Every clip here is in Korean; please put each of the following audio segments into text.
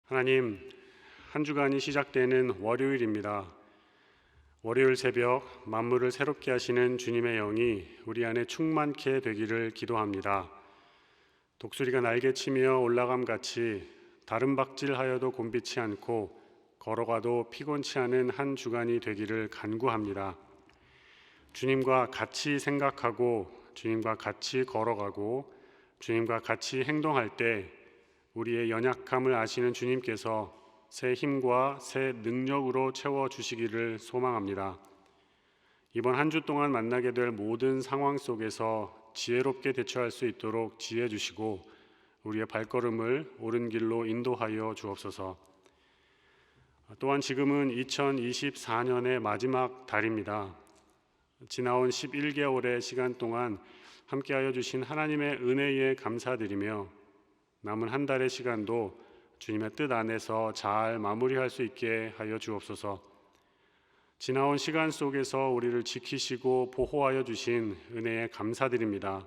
하나님, 한 주간이 시작되는 월요일입니다. 월요일 새벽 만물을 새롭게 하시는 주님의 영이 우리 안에 충만케 되기를 기도합니다. 독수리가 날개치며 올라감같이 다름박질하여도 곤비치 않고 걸어가도 피곤치 않은 한 주간이 되기를 간구합니다. 주님과 같이 생각하고 주님과 같이 걸어가고 주님과 같이 행동할 때 우리의 연약함을 아시는 주님께서 새 힘과 새 능력으로 채워주시기를 소망합니다. 이번 한 주 동안 만나게 될 모든 상황 속에서 지혜롭게 대처할 수 있도록 지혜 주시고 우리의 발걸음을 옳은 길로 인도하여 주옵소서. 또한 지금은 2024년의 마지막 달입니다. 지나온 11개월의 시간 동안 함께하여 주신 하나님의 은혜에 감사드리며 남은 한 달의 시간도 주님의 뜻 안에서 잘 마무리할 수 있게 하여 주옵소서. 지나온 시간 속에서 우리를 지키시고 보호하여 주신 은혜에 감사드립니다.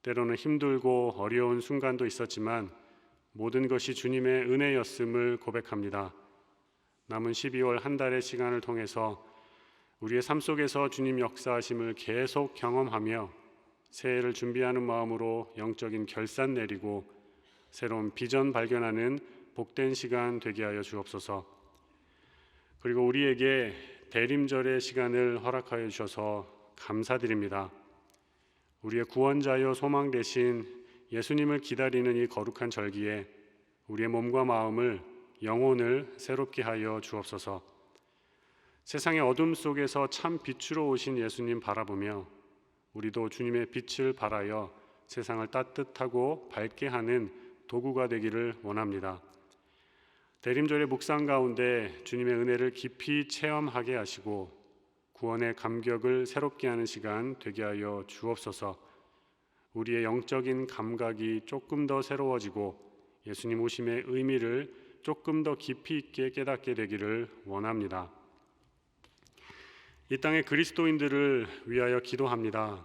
때로는 힘들고 어려운 순간도 있었지만 모든 것이 주님의 은혜였음을 고백합니다. 남은 12월 한 달의 시간을 통해서 우리의 삶 속에서 주님 역사하심을 계속 경험하며 새해를 준비하는 마음으로 영적인 결산 내리고 새로운 비전 발견하는 복된 시간 되게 하여 주옵소서. 그리고 우리에게 대림절의 시간을 허락하여 주셔서 감사드립니다. 우리의 구원자여 소망 되신 예수님을 기다리는 이 거룩한 절기에 우리의 몸과 마음을 영혼을 새롭게 하여 주옵소서. 세상의 어둠 속에서 참 빛으로 오신 예수님 바라보며 우리도 주님의 빛을 발하여 세상을 따뜻하고 밝게 하는 도구가 되기를 원합니다. 대림절의 묵상 가운데 주님의 은혜를 깊이 체험하게 하시고 구원의 감격을 새롭게 하는 시간 되게 하여 주옵소서. 우리의 영적인 감각이 조금 더 새로워지고 예수님 오심의 의미를 조금 더 깊이 있게 깨닫게 되기를 원합니다. 이 땅의 그리스도인들을 위하여 기도합니다.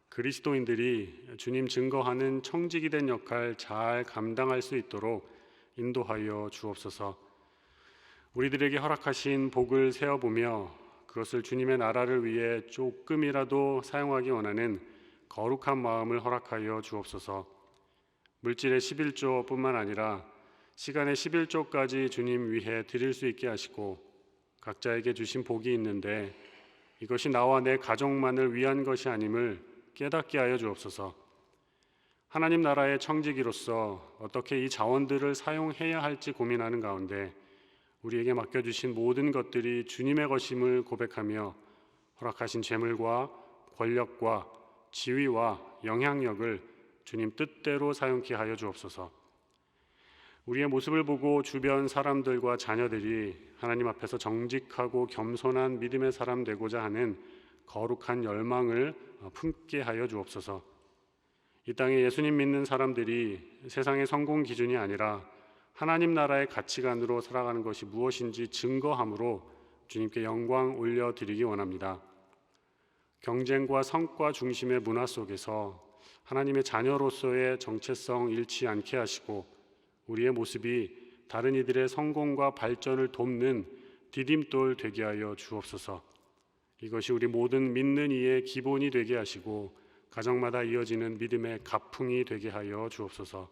그리스도인들이 주님 증거하는 청지기 된 역할 잘 감당할 수 있도록 인도하여 주옵소서. 우리들에게 허락하신 복을 세어보며 그것을 주님의 나라를 위해 조금이라도 사용하기 원하는 거룩한 마음을 허락하여 주옵소서. 물질의 11조뿐만 아니라 시간의 11조까지 주님 위해 드릴 수 있게 하시고 각자에게 주신 복이 있는데 이것이 나와 내 가족만을 위한 것이 아님을 깨닫게 하여 주옵소서. 하나님 나라의 청지기로서 어떻게 이 자원들을 사용해야 할지 고민하는 가운데 우리에게 맡겨주신 모든 것들이 주님의 것임을 고백하며 허락하신 재물과 권력과 지위와 영향력을 주님 뜻대로 사용케 하여 주옵소서. 우리의 모습을 보고 주변 사람들과 자녀들이 하나님 앞에서 정직하고 겸손한 믿음의 사람 되고자 하는 거룩한 열망을 품게 하여 주옵소서. 이 땅에 예수님 믿는 사람들이 세상의 성공 기준이 아니라 하나님 나라의 가치관으로 살아가는 것이 무엇인지 증거함으로 주님께 영광 올려드리기 원합니다. 경쟁과 성과 중심의 문화 속에서 하나님의 자녀로서의 정체성 잃지 않게 하시고 우리의 모습이 다른 이들의 성공과 발전을 돕는 디딤돌 되게 하여 주옵소서. 이것이 우리 모든 믿는 이의 기본이 되게 하시고 가정마다 이어지는 믿음의 가풍이 되게 하여 주옵소서.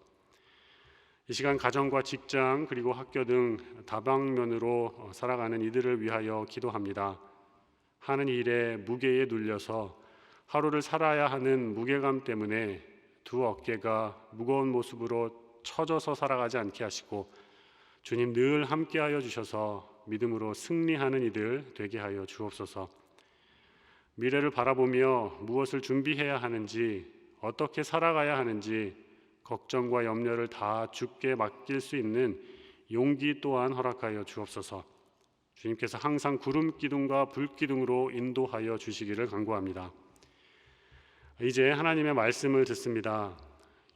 이 시간 가정과 직장 그리고 학교 등 다방면으로 살아가는 이들을 위하여 기도합니다. 하는 일에 무게에 눌려서 하루를 살아야 하는 무게감 때문에 두 어깨가 무거운 모습으로 처져서 살아가지 않게 하시고 주님 늘 함께하여 주셔서 믿음으로 승리하는 이들 되게 하여 주옵소서. 미래를 바라보며 무엇을 준비해야 하는지 어떻게 살아가야 하는지 걱정과 염려를 다 주께 맡길 수 있는 용기 또한 허락하여 주옵소서. 주님께서 항상 구름 기둥과 불 기둥으로 인도하여 주시기를 간구합니다. 이제 하나님의 말씀을 듣습니다.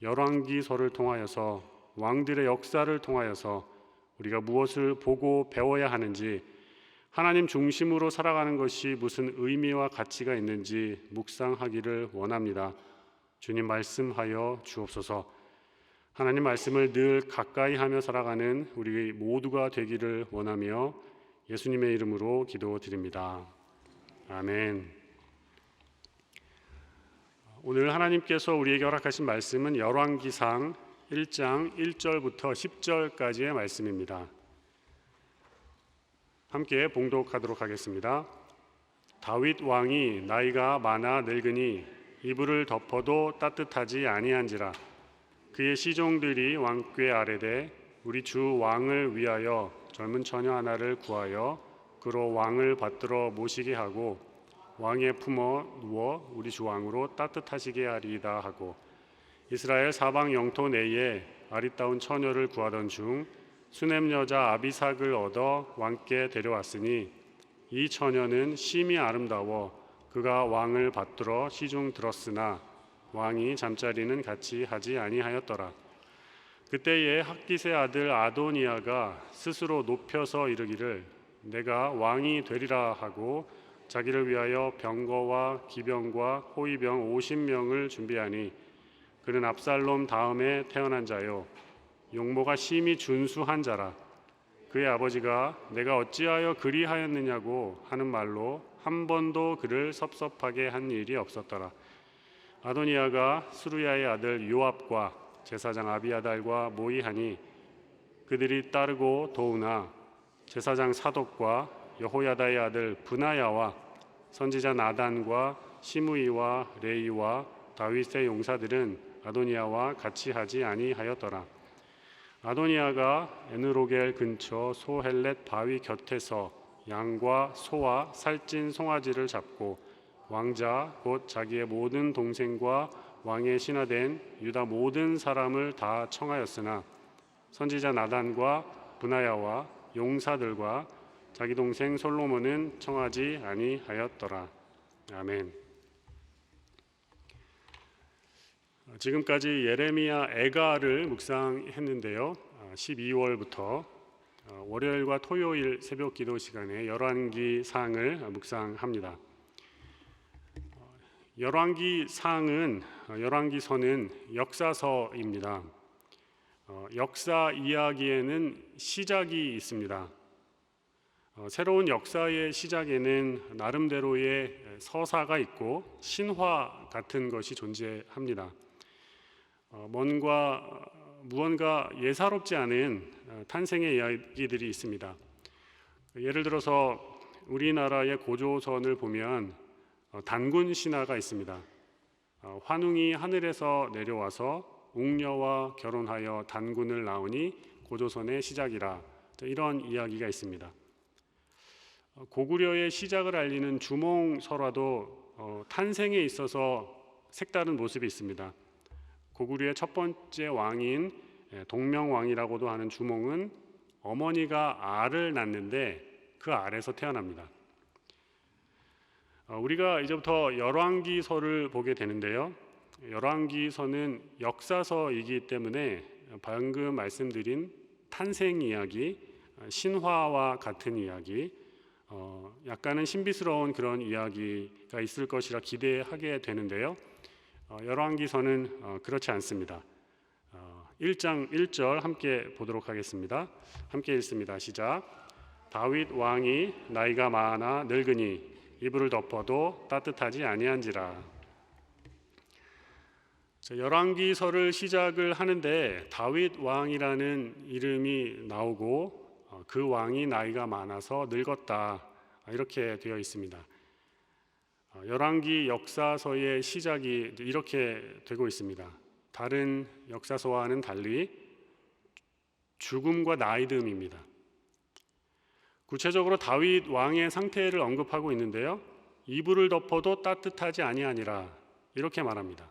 열왕기서를 통하여서 왕들의 역사를 통하여서 우리가 무엇을 보고 배워야 하는지 하나님 중심으로 살아가는 것이 무슨 의미와 가치가 있는지 묵상하기를 원합니다. 주님 말씀하여 주옵소서. 하나님 말씀을 늘 가까이 하며 살아가는 우리 모두가 되기를 원하며 예수님의 이름으로 기도드립니다. 아멘. 오늘 하나님께서 우리에게 허락하신 말씀은 열왕기상 1장 1절부터 10절까지의 말씀입니다. 함께 봉독하도록 하겠습니다. 다윗 왕이 나이가 많아 늙으니 이불을 덮어도 따뜻하지 아니한지라. 그의 시종들이 왕궤 아래되 우리 주 왕을 위하여 젊은 처녀 하나를 구하여 그로 왕을 받들어 모시게 하고 왕의 품어 누워 우리 주 왕으로 따뜻하시게 하리이다 하고 이스라엘 사방 영토 내에 아리따운 처녀를 구하던 중 수넴 여자 아비삭을 얻어 왕께 데려왔으니 이 처녀는 심히 아름다워 그가 왕을 받들어 시중 들었으나 왕이 잠자리는 같이 하지 아니하였더라. 그때에 핫깃의 아들 아도니아가 스스로 높여서 이르기를 내가 왕이 되리라 하고 자기를 위하여 병거와 기병과 호위병 50명을 준비하니 그는 압살롬 다음에 태어난 자요 용모가 심히 준수한 자라. 그의 아버지가 내가 어찌하여 그리하였느냐고 하는 말로 한 번도 그를 섭섭하게 한 일이 없었더라. 아도니아가 스루야의 아들 요압과 제사장 아비아달과 모의하니 그들이 따르고 도우나 제사장 사독과 여호야다의 아들 브나야와 선지자 나단과 시므이와 레이와 다윗의 용사들은 아도니아와 같이 하지 아니하였더라. 아도니아가 에느로겔 근처 소헬렛 바위 곁에서 양과 소와 살찐 송아지를 잡고 왕자 곧 자기의 모든 동생과 왕의 신하된 유다 모든 사람을 다 청하였으나 선지자 나단과 브나야와 용사들과 자기 동생 솔로몬은 청하지 아니하였더라. 아멘. 지금까지 예레미야 애가를 묵상했는데요. 12월부터 월요일과 토요일 새벽 기도 시간에 열왕기상을 묵상합니다. 열왕기서는 역사서입니다. 역사 이야기에는 시작이 있습니다. 새로운 역사의 시작에는 나름대로의 서사가 있고 신화 같은 것이 존재합니다. 무언가 예사롭지 않은 탄생의 이야기들이 있습니다. 예를 들어서 우리나라의 고조선을 보면 단군 신화가 있습니다. 환웅이 하늘에서 내려와서 웅녀와 결혼하여 단군을 낳으니 고조선의 시작이라, 이런 이야기가 있습니다. 고구려의 시작을 알리는 주몽설화도 탄생에 있어서 색다른 모습이 있습니다. 고구려의 첫 번째 왕인 동명왕이라고도 하는 주몽은 어머니가 알을 낳는데 그 알에서 태어납니다. 우리가 이제부터 열왕기서를 보게 되는데요. 열왕기서는 역사서이기 때문에 방금 말씀드린 탄생 이야기, 신화와 같은 이야기, 약간은 신비스러운 그런 이야기가 있을 것이라 기대하게 되는데요. 열왕기서는 그렇지 않습니다. 1장 1절 함께 보도록 하겠습니다. 함께 읽습니다. 시작. 다윗 왕이 나이가 많아 늙으니 이불을 덮어도 따뜻하지 아니한지라. 열왕기서를 시작을 하는데 다윗 왕이라는 이름이 나오고 그 왕이 나이가 많아서 늙었다, 이렇게 되어 있습니다. 열왕기 역사서의 시작이 이렇게 되고 있습니다. 다른 역사서와는 달리 죽음과 나이듦입니다. 구체적으로 다윗 왕의 상태를 언급하고 있는데요. 이불을 덮어도 따뜻하지 아니하니라, 이렇게 말합니다.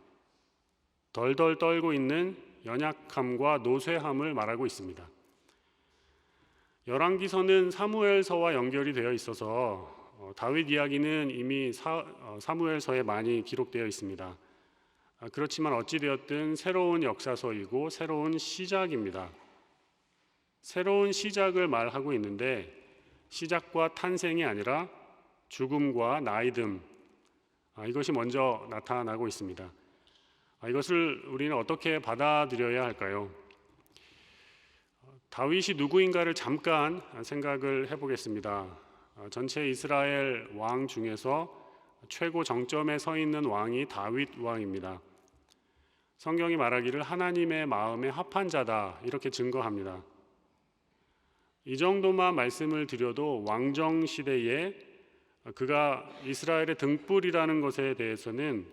덜덜 떨고 있는 연약함과 노쇠함을 말하고 있습니다. 열왕기서는 사무엘서와 연결이 되어 있어서 다윗 이야기는 이미 사무엘서에 많이 기록되어 있습니다. 그렇지만 어찌되었든 새로운 역사서이고 새로운 시작입니다. 새로운 시작을 말하고 있는데 시작과 탄생이 아니라 죽음과 나이듦, 이것이 먼저 나타나고 있습니다. 이것을 우리는 어떻게 받아들여야 할까요? 다윗이 누구인가를 잠깐 생각을 해보겠습니다. 전체 이스라엘 왕 중에서 최고 정점에 서 있는 왕이 다윗 왕입니다. 성경이 말하기를 하나님의 마음에 합한 자다 이렇게 증거합니다. 이 정도만 말씀을 드려도 왕정 시대에 그가 이스라엘의 등불이라는 것에 대해서는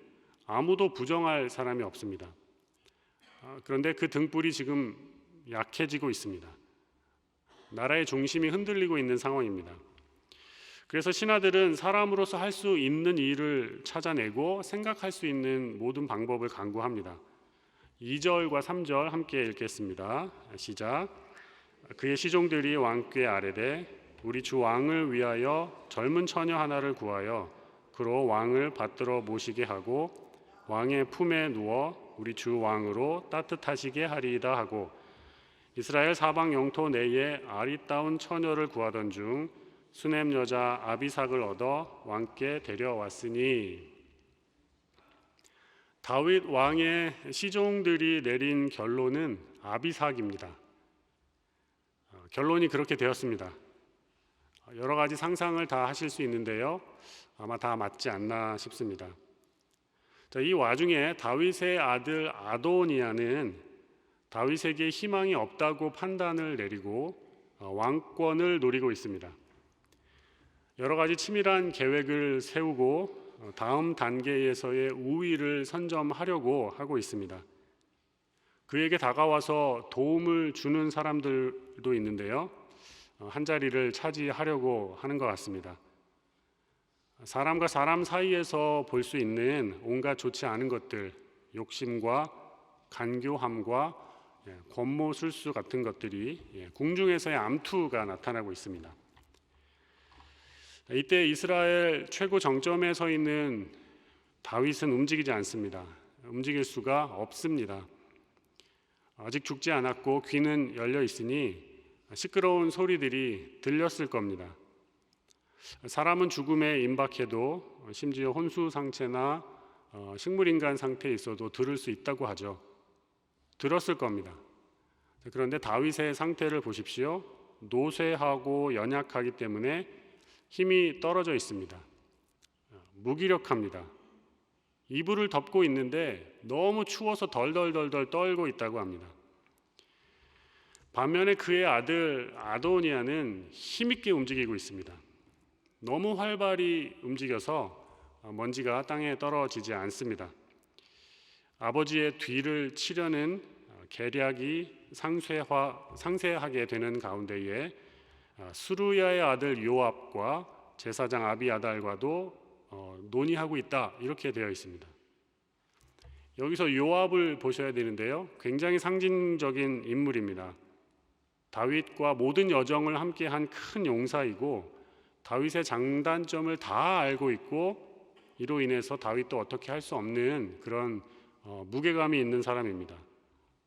아무도 부정할 사람이 없습니다. 그런데 그 등불이 지금 약해지고 있습니다. 나라의 중심이 흔들리고 있는 상황입니다. 그래서 신하들은 사람으로서 할 수 있는 일을 찾아내고 생각할 수 있는 모든 방법을 강구합니다. 2절과 3절 함께 읽겠습니다. 시작. 그의 시종들이 왕께 아뢰되 우리 주 왕을 위하여 젊은 처녀 하나를 구하여 그로 왕을 받들어 모시게 하고 왕의 품에 누워 우리 주 왕으로 따뜻하시게 하리이다 하고 이스라엘 사방 영토 내에 아리따운 처녀를 구하던 중 수넴 여자 아비삭을 얻어 왕께 데려왔으니. 다윗 왕의 시종들이 내린 결론은 아비삭입니다. 결론이 그렇게 되었습니다. 여러 가지 상상을 다 하실 수 있는데요, 아마 다 맞지 않나 싶습니다. 이 와중에 다윗의 아들 아도니아는 다윗에게 희망이 없다고 판단을 내리고 왕권을 노리고 있습니다. 여러 가지 치밀한 계획을 세우고 다음 단계에서의 우위를 선점하려고 하고 있습니다. 그에게 다가와서 도움을 주는 사람들도 있는데요, 한 자리를 차지하려고 하는 것 같습니다. 사람과 사람 사이에서 볼 수 있는 온갖 좋지 않은 것들, 욕심과 간교함과 권모술수 같은 것들이 궁중에서의 암투가 나타나고 있습니다. 이때 이스라엘 최고 정점에 서 있는 다윗은 움직이지 않습니다. 움직일 수가 없습니다. 아직 죽지 않았고 귀는 열려 있으니 시끄러운 소리들이 들렸을 겁니다. 사람은 죽음에 임박해도 심지어 혼수 상태나 식물인간 상태에 있어도 들을 수 있다고 하죠. 들었을 겁니다. 그런데 다윗의 상태를 보십시오. 노쇠하고 연약하기 때문에 힘이 떨어져 있습니다. 무기력합니다. 이불을 덮고 있는데 너무 추워서 덜덜덜덜 떨고 있다고 합니다. 반면에 그의 아들 아도니아는 힘있게 움직이고 있습니다. 너무 활발히 움직여서 먼지가 땅에 떨어지지 않습니다. 아버지의 뒤를 치려는 계략이 상쇄하게 되는 가운데에 스루야의 아들 요압과 제사장 아비아달과도 논의하고 있다 이렇게 되어 있습니다. 여기서 요압을 보셔야 되는데요, 굉장히 상징적인 인물입니다. 다윗과 모든 여정을 함께한 큰 용사이고 다윗의 장단점을 다 알고 있고 이로 인해서 다윗도 어떻게 할 수 없는 그런 무게감이 있는 사람입니다.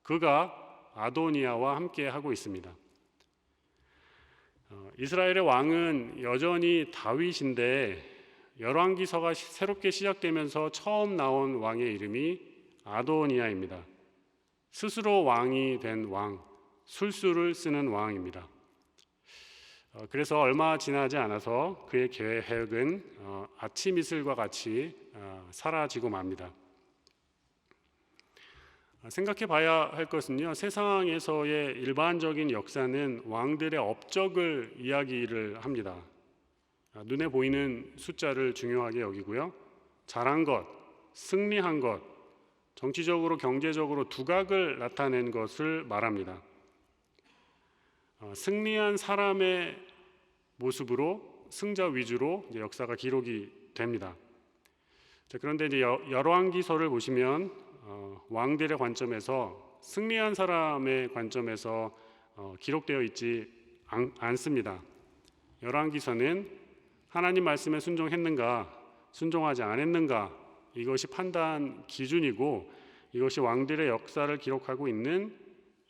그가 아도니아와 함께 하고 있습니다. 이스라엘의 왕은 여전히 다윗인데 열왕기서가 새롭게 시작되면서 처음 나온 왕의 이름이 아도니아입니다. 스스로 왕이 된 왕, 술수를 쓰는 왕입니다. 그래서 얼마 지나지 않아서 그의 계획은 아침 이슬과 같이 사라지고 맙니다. 생각해 봐야 할 것은요, 세상에서의 일반적인 역사는 왕들의 업적을 이야기를 합니다. 눈에 보이는 숫자를 중요하게 여기고요, 잘한 것, 승리한 것, 정치적으로 경제적으로 두각을 나타낸 것을 말합니다. 승리한 사람의 모습으로 승자 위주로 역사가 기록이 됩니다. 그런데 이제 열왕기서를 보시면 왕들의 관점에서 승리한 사람의 관점에서 기록되어 있지 않습니다. 열왕기서는 하나님 말씀에 순종했는가, 순종하지 않았는가, 이것이 판단 기준이고 이것이 왕들의 역사를 기록하고 있는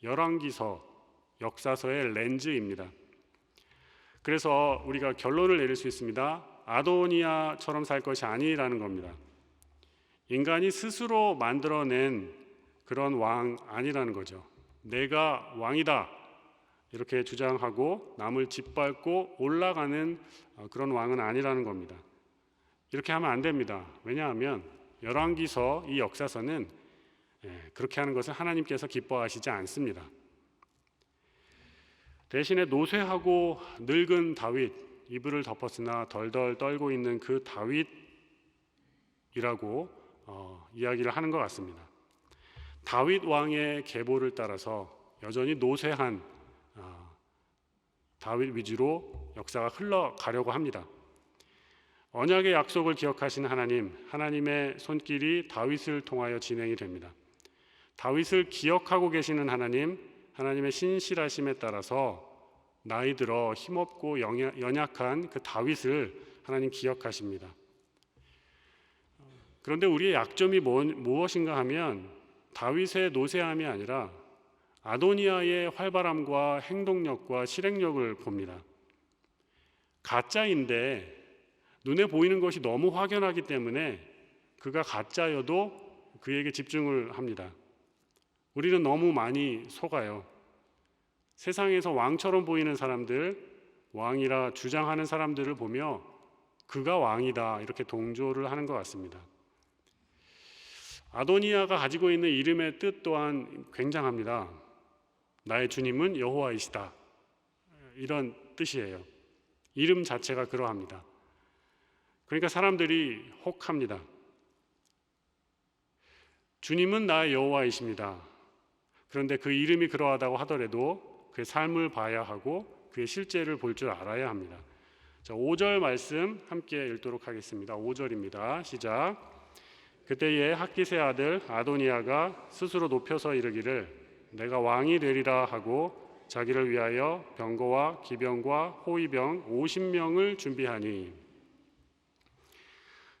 열왕기서, 역사서의 렌즈입니다. 그래서 우리가 결론을 내릴 수 있습니다. 아도니아처럼 살 것이 아니라는 겁니다. 인간이 스스로 만들어낸 그런 왕 아니라는 거죠. 내가 왕이다 이렇게 주장하고 남을 짓밟고 올라가는 그런 왕은 아니라는 겁니다. 이렇게 하면 안 됩니다. 왜냐하면 열왕기서 이 역사서는 그렇게 하는 것을 하나님께서 기뻐하시지 않습니다. 대신에 노쇠하고 늙은 다윗, 이불을 덮었으나 덜덜 떨고 있는 그 다윗이라고 이야기를 하는 것 같습니다. 다윗 왕의 계보를 따라서 여전히 노쇠한 다윗 위주로 역사가 흘러가려고 합니다. 언약의 약속을 기억하신 하나님, 하나님의 손길이 다윗을 통하여 진행이 됩니다. 다윗을 기억하고 계시는 하나님, 하나님의 신실하심에 따라서 나이 들어 힘없고 연약한 그 다윗을 하나님 기억하십니다. 그런데 우리의 약점이 무엇인가 하면 다윗의 노쇠함이 아니라 아도니아의 활발함과 행동력과 실행력을 봅니다. 가짜인데 눈에 보이는 것이 너무 확연하기 때문에 그가 가짜여도 그에게 집중을 합니다. 우리는 너무 많이 속아요. 세상에서 왕처럼 보이는 사람들, 왕이라 주장하는 사람들을 보며 그가 왕이다 이렇게 동조를 하는 것 같습니다. 아도니아가 가지고 있는 이름의 뜻 또한 굉장합니다. 나의 주님은 여호와이시다. 이런 뜻이에요. 이름 자체가 그러합니다. 그러니까 사람들이 혹합니다. 주님은 나의 여호와이십니다. 그런데 그 이름이 그러하다고 하더라도 그의 삶을 봐야 하고 그의 실제를 볼 줄 알아야 합니다. 자, 5절 말씀 함께 읽도록 하겠습니다. 5절입니다. 시작. 그때에 학기스의 아들 아도니아가 스스로 높여서 이르기를 내가 왕이 되리라 하고 자기를 위하여 병거와 기병과 호위병 50명을 준비하니,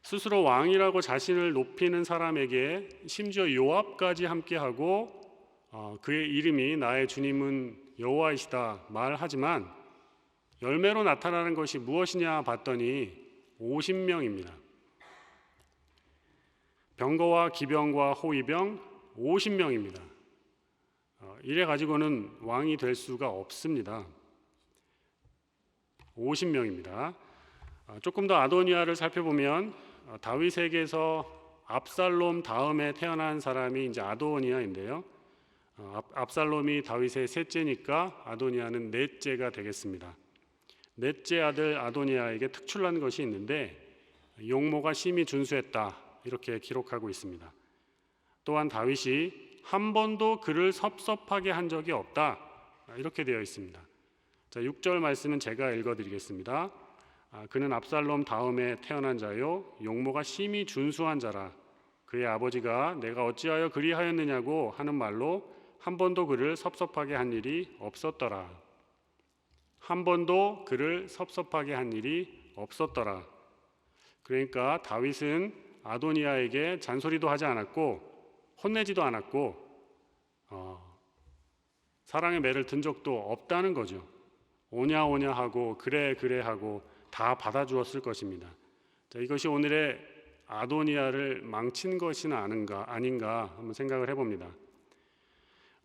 스스로 왕이라고 자신을 높이는 사람에게 심지어 요압까지 함께하고 그의 이름이 나의 주님은 여호와이시다 말하지만 열매로 나타나는 것이 무엇이냐 봤더니 50명입니다. 병거와 기병과 호위병 50명입니다. 이래 가지고는 왕이 될 수가 없습니다. 50명입니다. 조금 더 아도니아를 살펴보면 다윗에게서 압살롬 다음에 태어난 사람이 이제 아도니아인데요. 압살롬이 다윗의 셋째니까 아도니아는 넷째가 되겠습니다. 넷째 아들 아도니아에게 특출난 것이 있는데 용모가 심히 준수했다 이렇게 기록하고 있습니다. 또한 다윗이 한 번도 그를 섭섭하게 한 적이 없다 이렇게 되어 있습니다. 자, 6절 말씀은 제가 읽어드리겠습니다. 그는 압살롬 다음에 태어난 자요 용모가 심히 준수한 자라. 그의 아버지가 내가 어찌하여 그리하였느냐고 하는 말로 한 번도 그를 섭섭하게 한 일이 없었더라. 한 번도 그를 섭섭하게 한 일이 없었더라. 그러니까 다윗은 아도니아에게 잔소리도 하지 않았고 혼내지도 않았고 사랑의 매를 든 적도 없다는 거죠. 오냐 오냐 하고 그래 그래 하고 다 받아주었을 것입니다. 자, 이것이 오늘의 아도니아를 망친 것은 아닌가 한번 생각을 해봅니다.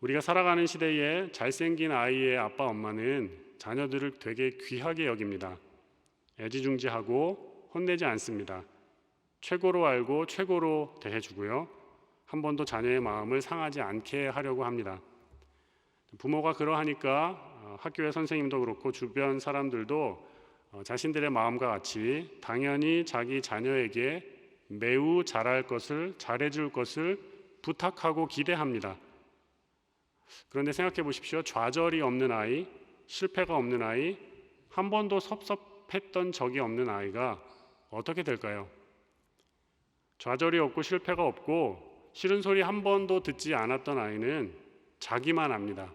우리가 살아가는 시대에 잘생긴 아이의 아빠 엄마는 자녀들을 되게 귀하게 여깁니다. 애지중지하고 혼내지 않습니다. 최고로 알고 최고로 대해주고요. 한 번도 자녀의 마음을 상하지 않게 하려고 합니다. 부모가 그러하니까 학교의 선생님도 그렇고 주변 사람들도 자신들의 마음과 같이 당연히 자기 자녀에게 매우 잘할 것을, 잘해줄 것을 부탁하고 기대합니다. 그런데 생각해 보십시오. 좌절이 없는 아이, 실패가 없는 아이, 한 번도 섭섭했던 적이 없는 아이가 어떻게 될까요? 좌절이 없고 실패가 없고 싫은 소리 한 번도 듣지 않았던 아이는 자기만 압니다.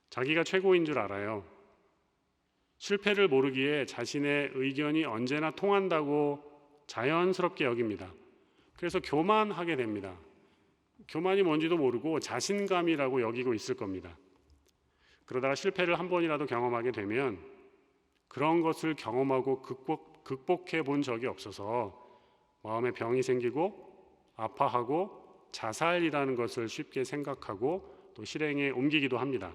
자기가 최고인 줄 알아요. 실패를 모르기에 자신의 의견이 언제나 통한다고 자연스럽게 여깁니다. 그래서 교만하게 됩니다. 교만이 뭔지도 모르고 자신감이라고 여기고 있을 겁니다. 그러다가 실패를 한 번이라도 경험하게 되면 그런 것을 경험하고 극복해 본 적이 없어서 마음에 병이 생기고 아파하고 자살이라는 것을 쉽게 생각하고 또 실행에 옮기기도 합니다.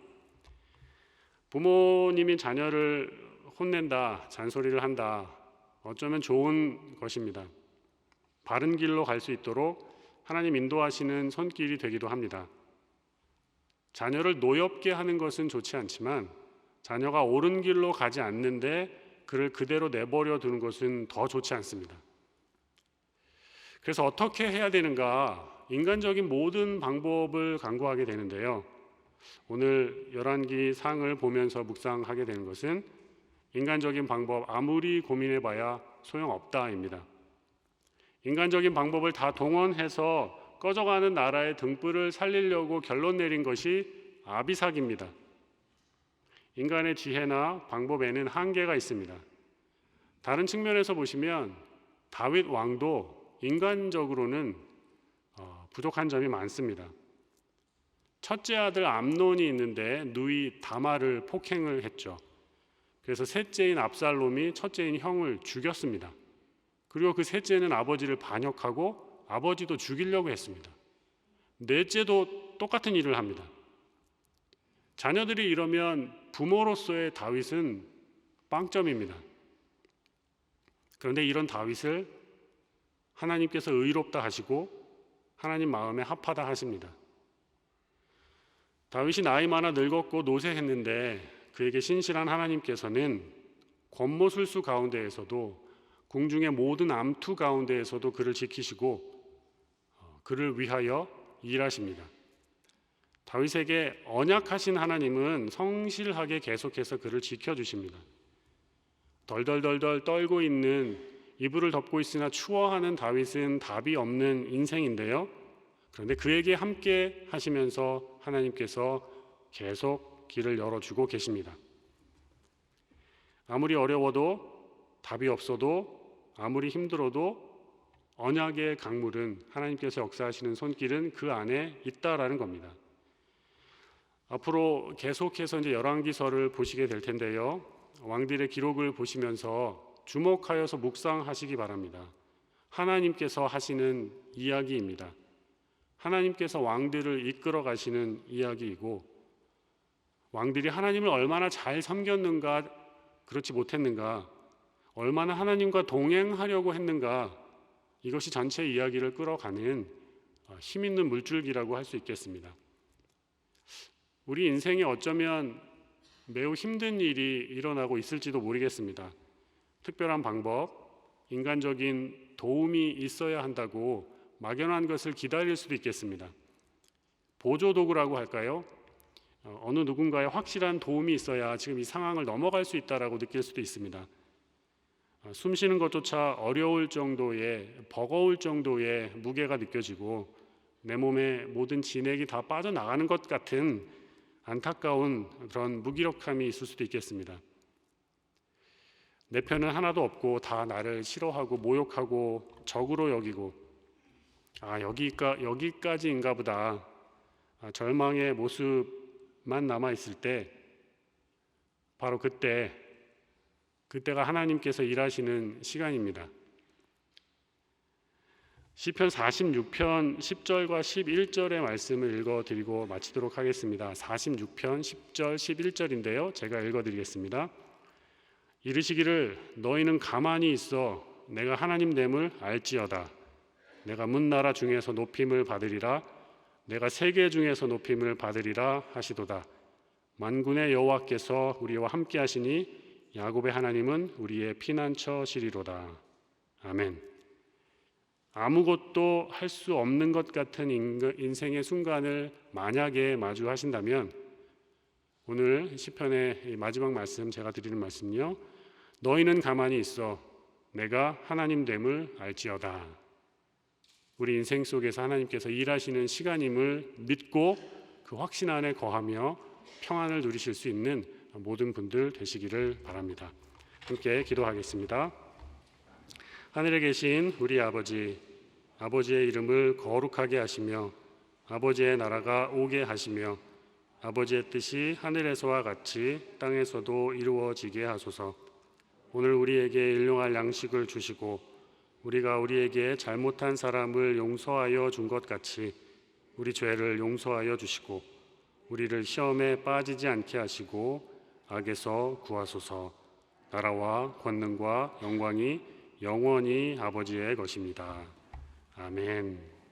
부모님이 자녀를 혼낸다, 잔소리를 한다, 어쩌면 좋은 것입니다. 바른 길로 갈 수 있도록 하나님 인도하시는 손길이 되기도 합니다. 자녀를 노엽게 하는 것은 좋지 않지만 자녀가 옳은 길로 가지 않는데 그를 그대로 내버려 두는 것은 더 좋지 않습니다. 그래서 어떻게 해야 되는가? 인간적인 모든 방법을 강구하게 되는데요. 오늘 열왕기 상을 보면서 묵상하게 되는 것은 인간적인 방법 아무리 고민해봐야 소용없다입니다. 인간적인 방법을 다 동원해서 꺼져가는 나라의 등불을 살리려고 결론 내린 것이 아비삭입니다. 인간의 지혜나 방법에는 한계가 있습니다. 다른 측면에서 보시면 다윗 왕도 인간적으로는 부족한 점이 많습니다. 첫째 아들 암논이 있는데 누이 다말을 폭행을 했죠. 그래서 셋째인 압살롬이 첫째인 형을 죽였습니다. 그리고 그 셋째는 아버지를 반역하고 아버지도 죽이려고 했습니다. 넷째도 똑같은 일을 합니다. 자녀들이 이러면 부모로서의 다윗은 빵점입니다. 그런데 이런 다윗을 하나님께서 의롭다 하시고 하나님 마음에 합하다 하십니다. 다윗이 나이 많아 늙었고 노쇠했는데 그에게 신실한 하나님께서는 권모술수 가운데에서도 궁중의 모든 암투 가운데에서도 그를 지키시고 그를 위하여 일하십니다. 다윗에게 언약하신 하나님은 성실하게 계속해서 그를 지켜주십니다. 덜덜덜덜 떨고 있는 이불을 덮고 있으나 추워하는 다윗은 답이 없는 인생인데요. 그런데 그에게 함께 하시면서 하나님께서 계속 길을 열어주고 계십니다. 아무리 어려워도 답이 없어도 아무리 힘들어도 언약의 강물은 하나님께서 역사하시는 손길은 그 안에 있다라는 겁니다. 앞으로 계속해서 이제 열왕기서를 보시게 될 텐데요. 왕들의 기록을 보시면서 주목하여서 묵상하시기 바랍니다. 하나님께서 하시는 이야기입니다. 하나님께서 왕들을 이끌어 가시는 이야기이고 왕들이 하나님을 얼마나 잘 섬겼는가 그렇지 못했는가 얼마나 하나님과 동행하려고 했는가 이것이 전체 이야기를 끌어가는 힘 있는 물줄기라고 할 수 있겠습니다. 우리 인생에 어쩌면 매우 힘든 일이 일어나고 있을지도 모르겠습니다. 특별한 방법, 인간적인 도움이 있어야 한다고 막연한 것을 기다릴 수도 있겠습니다. 보조도구라고 할까요? 어느 누군가의 확실한 도움이 있어야 지금 이 상황을 넘어갈 수 있다라고 느낄 수도 있습니다. 숨 쉬는 것조차 어려울 정도의 버거울 정도의 무게가 느껴지고 내 몸에 모든 진액이 다 빠져나가는 것 같은 안타까운 그런 무기력함이 있을 수도 있겠습니다. 내 편은 하나도 없고 다 나를 싫어하고 모욕하고 적으로 여기고 여기까지인가 보다 절망의 모습만 남아있을 때 바로 그때가 하나님께서 일하시는 시간입니다. 시편 46편 10절과 11절의 말씀을 읽어드리고 마치도록 하겠습니다. 46편 10절 11절인데요. 제가 읽어드리겠습니다. 이르시기를 너희는 가만히 있어 내가 하나님 됨을 알지어다. 내가 문나라 중에서 높임을 받으리라. 내가 세계 중에서 높임을 받으리라 하시도다. 만군의 여호와께서 우리와 함께 하시니 야곱의 하나님은 우리의 피난처시리로다. 아멘. 아무것도 할 수 없는 것 같은 인생의 순간을 만약에 마주하신다면 오늘 시편의 마지막 말씀 제가 드리는 말씀요. 너희는 가만히 있어 내가 하나님 됨을 알지어다. 우리 인생 속에서 하나님께서 일하시는 시간임을 믿고 그 확신 안에 거하며 평안을 누리실 수 있는 모든 분들 되시기를 바랍니다. 함께 기도하겠습니다. 하늘에 계신 우리 아버지, 아버지의 이름을 거룩하게 하시며 아버지의 나라가 오게 하시며 아버지의 뜻이 하늘에서와 같이 땅에서도 이루어지게 하소서. 오늘 우리에게 일용할 양식을 주시고 우리가 우리에게 잘못한 사람을 용서하여 준 것 같이 우리 죄를 용서하여 주시고 우리를 시험에 빠지지 않게 하시고 악에서 구하소서. 나라와 권능과 영광이 영원히 아버지의 것입니다. 아멘.